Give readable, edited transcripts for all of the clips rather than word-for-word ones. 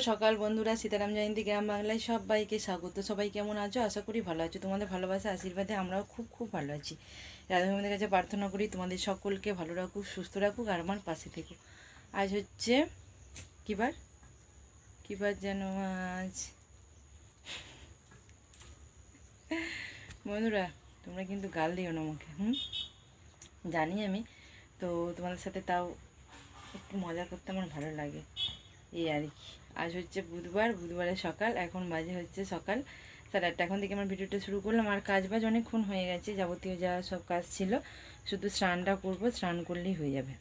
সকাল বন্ধুরা, সীতারাম জয়ন্তী গ্রাম বাংলায় সবাইকে স্বাগত। সবাই কেমন আছো? আশা করি ভালো আছো। তোমাদের ভালোবাসা আশীর্বাদে আমরাও খুব খুব ভালো আছি। রাধামাদের কাছে প্রার্থনা করি তোমাদের সকলকে ভালো রাখুক, সুস্থ রাখুক আর আমার পাশে থেকো। আজ হচ্ছে কিবার যেন আজ বন্ধুরা, তোমরা কিন্তু গাল দিও না আমাকে। জানি আমি, তো তোমাদের সাথে তাও একটু মজা করতে আমার ভালো লাগে, এই আর কি। আজ হচ্ছে বুধবারের সকাল, এখন বাজে হচ্ছে সকাল 8:30। এখন থেকে আমার ভিডিওটা শুরু করলাম। আর কাজ বাজ অনেকক্ষণ হয়ে গেছে, যাবতীয় যা সব কাজ ছিল, শুধু স্নানটা করবো, স্নান করলেই হয়ে যাবে।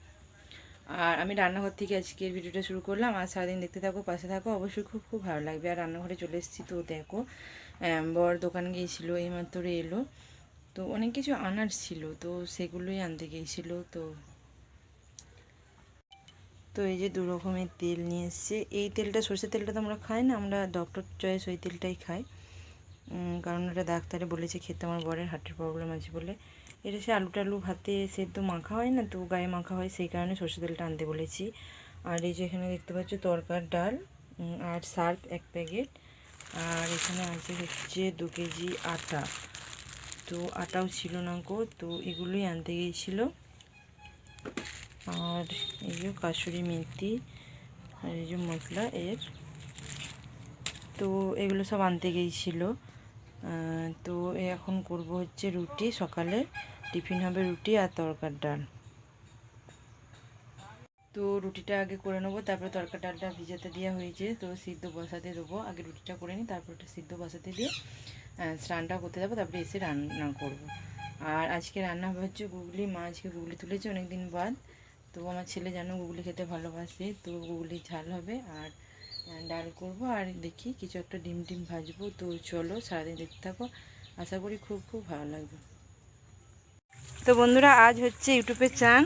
আর আমি রান্নাঘর থেকে আজকের ভিডিওটা শুরু করলাম। আর সারাদিন দেখতে থাকো, পাশে থাকো, অবশ্যই খুব খুব ভালো লাগবে। আর রান্নাঘরে চলে এসেছি, তো দেখো বর দোকান গিয়েছিলো, এইমাত্র এলো। তো অনেক কিছু আনার ছিল, তো সেগুলোই আনতে গিয়েছিলো। তো এই যে 2 রকমের তেল নিয়ে এসছে। এই তেলটা, সর্ষের তেলটা তো আমরা খাই না, আমরা ডক্টর চয়েস ওই তেলটাই খাই, কারণ ওটা ডাক্তারে বলেছে খেতে। আমার বরের হার্টের প্রবলেম আছে বলে। এটা সে আলু টালু ভাতে সেদ্ধ মাখা হয় না, তো গায়ে মাখা হয়, সেই কারণে সর্ষের তেলটা আনতে বলেছি। আর এই যে এখানে দেখতে পাচ্ছ তরকার ডাল আর সার্ফ 1 প্যাকেট। আর এখানে আছে হচ্ছে 2 কেজি আটা। তো আটাও ছিল না গো, তো এগুলোই আনতে গিয়েছিলো। আর এই যে কাসুরি মেথি আর এই যে মশলা তো এগুলো সব আনতে গিয়েছিলো। তো এখন করব হচ্ছে রুটি, সকালে টিফিন হবে রুটি আর তরকার ডাল। তো রুটিটা আগে করে নেবো, তারপরে তরকার ডালটা ভিজাতে দেওয়া হয়েছে, তো সিদ্ধ বসাতে দেবো। আগে রুটিটা করে নিই, তারপর ওটা সিদ্ধ বসাতে দিয়ে স্নানটা করতে যাবো, তারপরে এসে রান্না করব। আর আজকে রান্না হবে হচ্ছে গুগলি। মা আজকে গুগলি তুলেছে অনেক দিন বাদ। তো আমার ছেলে জানো গুগলি খেতে ভালোবাসে, তো গুগলি ঝাল হবে আর ডাল করব। আর দেখি কিছু একটা ডিম ভাজবো। তো চলো সারাদিন দেখতে থাকো, আশা করি খুব খুব ভালো লাগবে। তো বন্ধুরা, আজ হচ্ছে ইউটিউবে চান।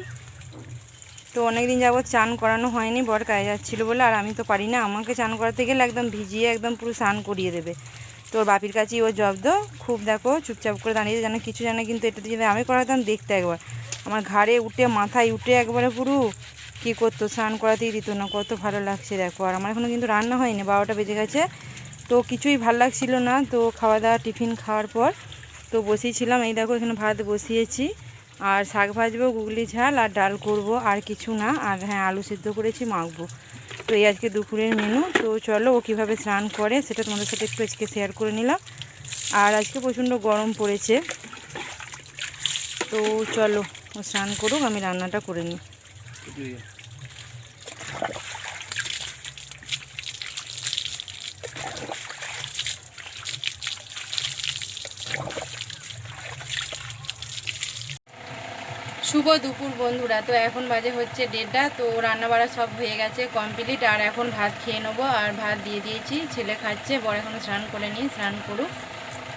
তো অনেক দিন যাবত চান করানো হয়নি, বর কাজে যাচ্ছিলো বলে। আর আমি তো পারি না, আমাকে চান করাতে গেলে একদম ভিজিয়ে একদম পুরো স্নান করিয়ে দেবে। তো ওর বাপির কাছেই ও জব্দ, খুব দেখো চুপচাপ করে দাঁড়িয়ে যেন কিছু জানে। কিন্তু এটাতে যদি আমি করাতাম, দেখতে একবার আমার ঘাড়ে উঠে মাথায় উঠে একবারে পুরো কী করতো, স্নান করাতেই দিত না। কত ভালো লাগছে দেখো। আর আমার এখনও কিন্তু রান্না হয়নি, 12টা বেজে গেছে। তো কিছুই ভাল লাগছিল না। তো খাওয়া দাওয়া টিফিন খাওয়ার পর তো বসিয়েছিলাম। এই দেখো এখানে ভাত বসিয়েছি, আর শাক ভাজবো, গুগলি ঝাল আর ডাল করব, আর কিছু না। আর হ্যাঁ, আলু সিদ্ধ করেছি, মাখবো। তো এই আজকে দুপুরের মেনু। তো চলো ও কীভাবে স্নান করে সেটা তোমাদের সাথে একটু আজকে শেয়ার করে নিলাম। আর আজকে প্রচণ্ড গরম পড়েছে, তো চলো ও স্নান করুক, আমি রান্নাটা করে নিই। শুভ দুপুর বন্ধুরা। তো এখন বাজে হচ্ছে 1:30। তো রান্না বাড়া সব হয়ে গেছে কমপ্লিট। আর এখন ভাত খেয়ে নেবো। আর ভাত দিয়ে দিয়েছি, ছেলে খাচ্ছে, বড় এখনও স্নান করে নিই, স্নান করুক।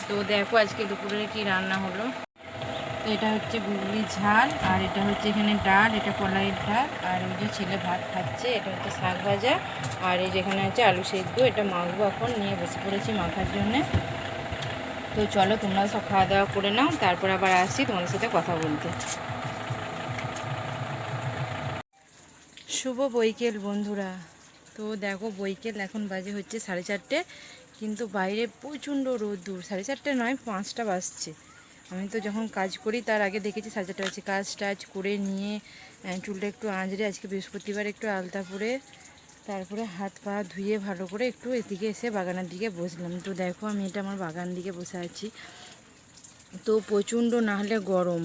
তো দেখো আজকে দুপুরে কি রান্না হলো। তো এটা হচ্ছে গুগলি ঝাল, আর এটা হচ্ছে এখানে ডাল, এটা কলাইয়ের ডাল। আর ওই যে ছেলে ভাত খাচ্ছে, এটা হচ্ছে শাক ভাজা। আর এই যেখানে আছে আলু সেদ্ধ, এটা মাখবো। এখন নিয়ে বসে পড়েছি মাখার জন্যে। তো চলো তোমরা সব খাওয়া দাওয়া করে নাও, তারপর আবার আসছি তোমাদের সাথে কথা বলতে। শুভ বৈকেল বন্ধুরা। তো দেখো বৈকেল, এখন বাজে হচ্ছে 4:30, কিন্তু বাইরে প্রচণ্ড রোদ্দুর। 4:30 নয়, 5টা বাজছে। আমি তো যখন কাজ করি তার আগে দেখেছি 4:30 বাজছে। কাজ টাজ করে নিয়ে চুলটা একটু আঁচড়ে, আজকে বৃহস্পতিবার, একটু আলতা পরে, তারপরে হাত পা ধুয়ে ভালো করে একটু এদিকে এসে বাগানের দিকে বসলাম। তো দেখো আমি এটা আমার বাগান দিকে বসে আছি। তো প্রচণ্ড না হলে গরম,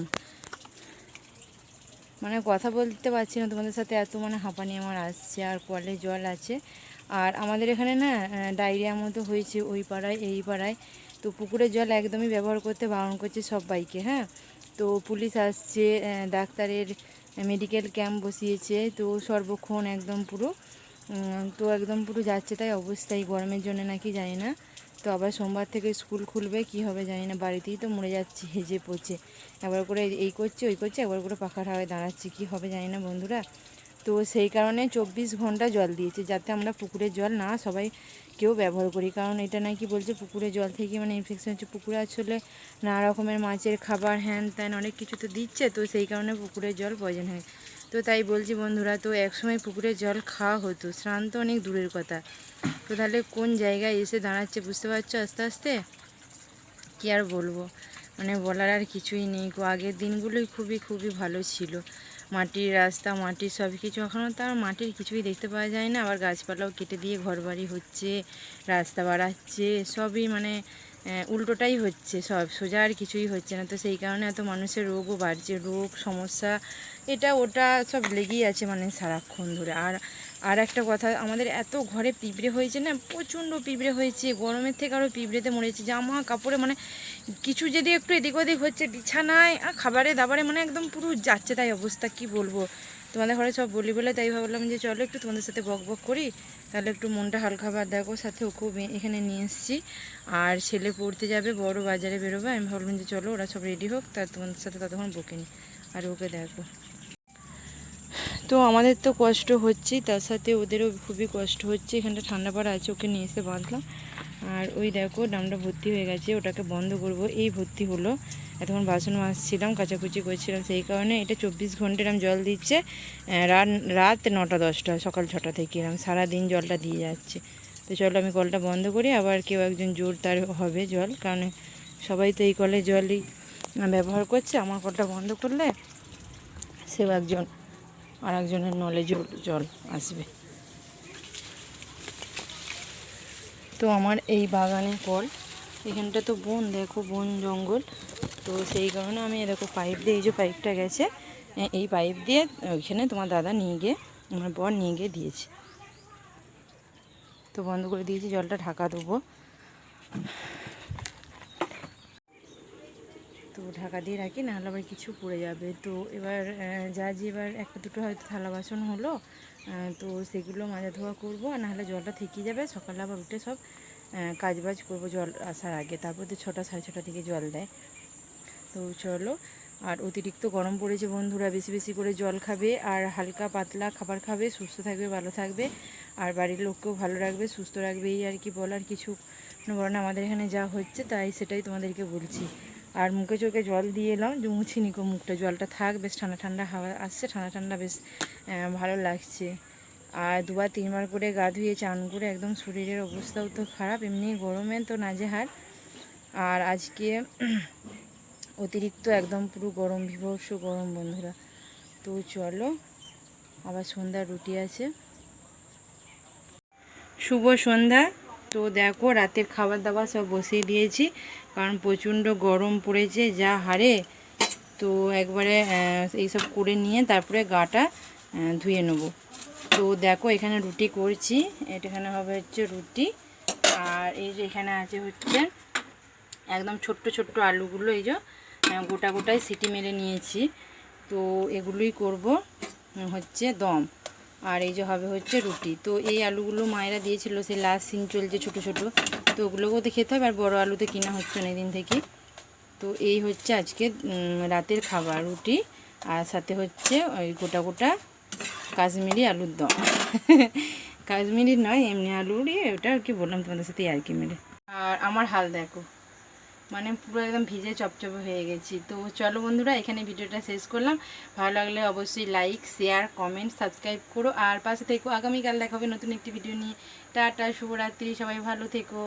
মানে কথা বলতে পারছি না তোমাদের সাথে, এত মানে হাঁপানি আমার আসছে। আর কলে জল আছে। আর আমাদের এখানে না ডায়রিয়া মতো হয়েছে, ওই পাড়ায় এই পাড়ায়। তো পুকুরের জল একদমই ব্যবহার করতে বারণ করছে সবাইকে। হ্যাঁ, তো পুলিশ আসছে, ডাক্তারের মেডিকেল ক্যাম্প বসিয়েছে। তো সর্বক্ষণ একদম পুরো তো একদম পুরো যাচ্ছে তাই অবস্থায়, গরমের জন্য নাকি জানি না। তো আবার সোমবার থেকে স্কুল খুলবে, কি হবে জানি না। বাড়িতেই তো মরে যাচ্ছি হেজে পচে, একবার করে এই করছে ওই করছে, একবার করে পাখার হাওয়ায় দাঁড়াচ্ছি, কি হবে জানি না বন্ধুরা। তো সেই কারণে 24 ঘন্টা জল দিয়েছে, যাতে আমরা পুকুরের জল না সবাই কেউ ব্যবহার করি। কারণ এটা নাকি বলছে পুকুরের জল থেকে মানে ইনফেকশন হচ্ছে। পুকুরে আসলে নানা রকমের মাছের খাবার হ্যান ত্যান অনেক কিছু তো দিচ্ছে, তো সেই কারণে পুকুরের জল পয়জন হয়। তো তাই বলছি বন্ধুরা, তো একসময় পুকুরের জল খাওয়া হতো, স্নান তো অনেক দূরের কথা। তো তাহলে কোন জায়গায় এসে দাঁড়াচ্ছে বুঝতে পারছো আস্তে আস্তে, কী আর বলবো, মানে বলার আর কিছুই নেই গো। আগের দিনগুলোই খুবই খুবই ভালো ছিল, মাটির রাস্তা, মাটির সব কিছু। এখনও তো আর মাটির কিছুই দেখতে পাওয়া যায় না, আবার গাছপালাও কেটে দিয়ে ঘরবাড়ি হচ্ছে, রাস্তা বাড়াচ্ছে, সবই মানে উল্টোটাই হচ্ছে, সব সোজা আর কিছুই হচ্ছে না। তো সেই কারণে এত মানুষের রোগও বাড়ছে, রোগ সমস্যা এটা ওটা সব লেগেই আছে মানে সারাক্ষণ ধরে। আর একটা কথা, আমাদের এত ঘরে পিঁপড়ে হয়েছে না, প্রচণ্ড পিঁপড়ে হয়েছে, গরমের থেকে আরও পিঁপড়েতে মরেছে। জামা কাপড়ে মানে কিছু যদি একটু এদিক ওদিক হচ্ছে, বিছানায় আর খাবারে দাবারে মানে একদম পুরো যাচ্ছে তাই অবস্থা, কি বলবো। তোমাদের ঘরে সব বলি বলে তাই ভাবলাম যে চলো একটু তোমাদের সাথে বক বক করি, তাহলে একটু মনটা হালকা। বার দেখো সাথে ওকেও এখানে নিয়ে এসেছি, আর ছেলে পড়তে যাবে, বড় বাজারে বেরোবে। আমি ভাবলাম যে চলো ওরা সব রেডি হোক, তার তোমাদের সাথে ততক্ষণ বকে নিই। আর ওকে দেখো, তো আমাদের তো কষ্ট হচ্ছেই, তার সাথে ওদেরও খুবই কষ্ট হচ্ছে। এখানটা ঠান্ডা পাড়া আছে, ওকে নিয়ে এসে বাঁধলাম। আর ওই দেখো ড্রামটা ভর্তি হয়ে গেছে, ওটাকে বন্ধ করব। এই ভর্তি হলো, এতক্ষণ বাসন মাজছিলাম, কাচাকুচি করছিলাম, সেই কারণে এটা 24 ঘন্টা এরম জল দিচ্ছে। রাত 9টা 10টা, সকাল 6টা থেকে এরম সারাদিন জলটা দিয়ে যাচ্ছে। তো চলো আমি কলটা বন্ধ করি, আবার কেউ একজন জোর তার হবে জল, কারণ সবাই তো এই কলের জলই ব্যবহার করছে। আমার কলটা বন্ধ করলে সেও একজন আর একজনের নলে জল আসবে। তো আমার এই বাগানে কল, এখানটা তো বন, দেখো বন জঙ্গল, তো সেই কারণে আমি দেখো পাইপ দিয়ে, এই যে পাইপটা গেছে, এই পাইপ দিয়ে ওইখানে তোমার দাদা নিয়ে গিয়ে, আমার বর নিয়ে গিয়ে দিয়েছে। তো বন্ধ করে দিয়েছি, জলটা ঢাকা দেবো। তো ঢাকা দিয়ে রাখি, নাহলে আবার কিছু পড়ে যাবে। তো এবার যা যে এবার একটা দুটো হয়তো থালা বাসন হলো, তো সেগুলো মাজা ধোয়া করবো, আর নাহলে জলটা থেকেই যাবে। সকালে আবার উঠে সব কাজবাজ করবো জল আসার আগে, তারপর তো 6টা 6:30 থেকে জল দেয়। তো চলো, আর অতিরিক্ত গরম পড়েছে বন্ধুরা, বেশি বেশি করে জল খাবে, আর হালকা পাতলা খাবার খাবে, সুস্থ থাকবে, ভালো থাকবে, আর বাড়ির লোককেও ভালো রাখবে, সুস্থ রাখবে। এই আর কি বলার কিছু বলো না, আমাদের এখানে যা হচ্ছে তাই সেটাই তোমাদেরকে বলছি। আর মুখে চোখে জল দিয়ে এলাম, যে মুছিনি কো মুখটা, জলটা থাক, বেশ ঠান্ডা ঠান্ডা হাওয়া আসছে, ঠান্ডা ঠান্ডা বেশ ভালো লাগছে। আর 2বার 3বার করে গা ধুয়ে চান করে একদম শরীরের অবস্থাও তো খারাপ, এমনি গরমে তো নাজেহাল। আর আজকে অতিরিক্ত একদম পুরো গরম, বিভৎস গরম বন্ধুরা। তো চলো, আবার সন্ধ্যার রুটি আছে। শুভ সন্ধ্যা। তো দেখো রাতের খাবার দাবার সব বসিয়ে দিয়েছি, কারণ প্রচণ্ড গরম পড়েছে যা হারে। তো একবারে এইসব করে নিয়ে তারপরে গাটা ধুয়ে নেব। তো দেখো এখানে রুটি করছি, এখানে হবে হচ্ছে রুটি, আর এই যে এখানে আছে হচ্ছে একদম ছোট্ট ছোট্ট আলুগুলো, এই যে গোটা গোটায় সিটি মেরে নিয়েছি। তো এগুলোই করব হচ্ছে দম, আর এই যে হবে হচ্ছে রুটি। তো এই আলুগুলো মায়েরা দিয়েছিল, সেই লাস্ট সিন চলছে ছোটো ছোটো, তো ওগুলোকেও তো খেতে হবে, আর বড়ো আলু তো কিনা হচ্ছে অনেক দিন থেকে। তো এই হচ্ছে আজকে রাতের খাবার, রুটি আর সাথে হচ্ছে ওই গোটা গোটা কাশ্মীরি আলুর দম। কাশ্মীরি নয়, এমনি আলুরই, ওটা আর কি বললাম তোমাদের সাথে আর কি মেরে। আর আমার হাল দেখো, মানে পুরো একদম ভিজে চপচপে হয়ে গেছি। তো চলো বন্ধুরা, এখানে ভিডিওটা শেষ করলাম। ভালো লাগলে অবশ্যই লাইক, শেয়ার, কমেন্ট, সাবস্ক্রাইব করো, আর পাশে থেকো। আগামীকাল দেখা হবে নতুন একটি ভিডিও নিয়ে। টাটা, শুভরাত্রি, সবাই ভালো থেকো।